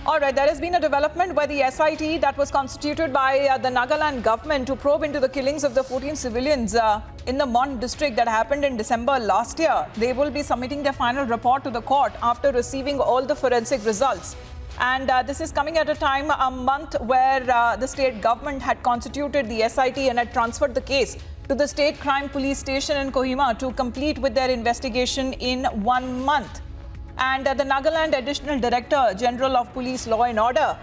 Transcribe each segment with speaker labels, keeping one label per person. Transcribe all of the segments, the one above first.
Speaker 1: All right, there has been a development where the SIT that was constituted by the Nagaland government to probe into the killings of the 14 civilians in the Mon district that happened in December last year. They will be submitting their final report to the court after receiving all the forensic results. And this is coming at a month where the state government had constituted the SIT and had transferred the case to the State Crime Police Station in Kohima to complete with their investigation in 1 month. And the Nagaland Additional Director General of Police Law and Order,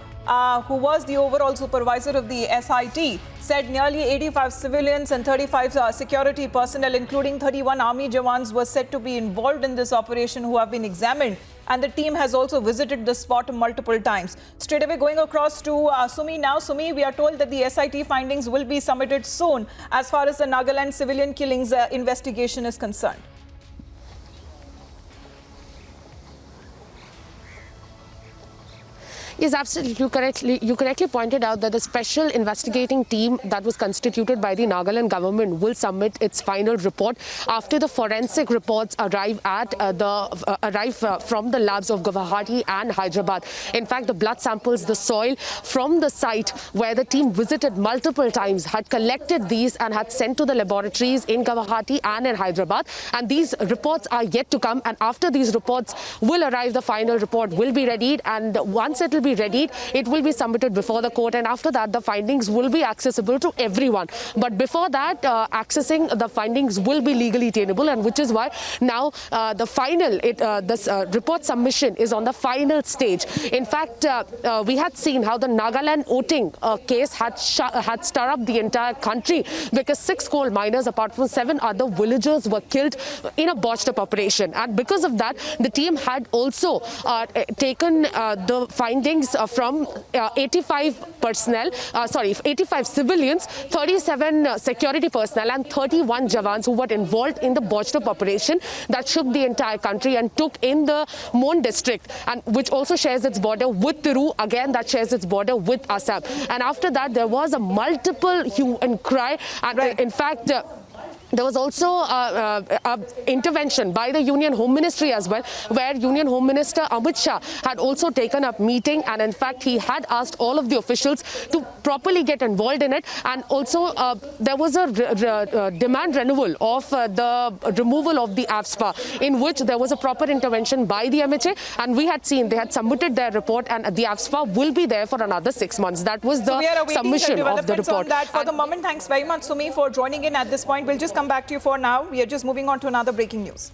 Speaker 1: who was the overall supervisor of the SIT, said nearly 85 civilians and 35 security personnel, including 31 army jawans, were said to be involved in this operation who have been examined. And the team has also visited the spot multiple times. Straight away going across to Sumi now. Sumi, we are told that the SIT findings will be submitted soon as far as the Nagaland civilian killings investigation is concerned.
Speaker 2: Yes, absolutely. You correctly pointed out that the special investigating team that was constituted by the Nagaland government will submit its final report after the forensic reports arrive from the labs of Guwahati and Hyderabad. In fact, the blood samples, the soil from the site where the team visited multiple times, had collected these and had sent to the laboratories in Guwahati and in Hyderabad. And these reports are yet to come. And after these reports will arrive, the final report will be readied. And once it will be readied, it will be submitted before the court, and after that the findings will be accessible to everyone. But before that, accessing the findings will be legally attainable, and which is why now the final report submission is on the final stage. In fact, we had seen how the Nagaland voting case had stirred up the entire country, because 6 coal miners apart from 7 other villagers were killed in a botched up operation. And because of that, the team had also taken the findings from 85 civilians, 37 security personnel and 31 jawans who were involved in the botched up operation that shook the entire country and took in the Mon district, and which also shares its border with Thiru, again that shares its border with Assam. And after that there was a multiple hue and cry, and in fact there was also an intervention by the Union Home Ministry as well, where Union Home Minister Amit Shah had also taken up meeting, and in fact he had asked all of the officials to properly get involved in it. And also there was a demand renewal of the removal of the AFSPA, in which there was a proper intervention by the MHA, and we had seen they had submitted their report, and the AFSPA will be there for another 6 months. That was the submission of the report.
Speaker 1: On that. For the moment, thanks very much, Sumi, for joining in at this point. We'll just come back to you for now. We are just moving on to another breaking news.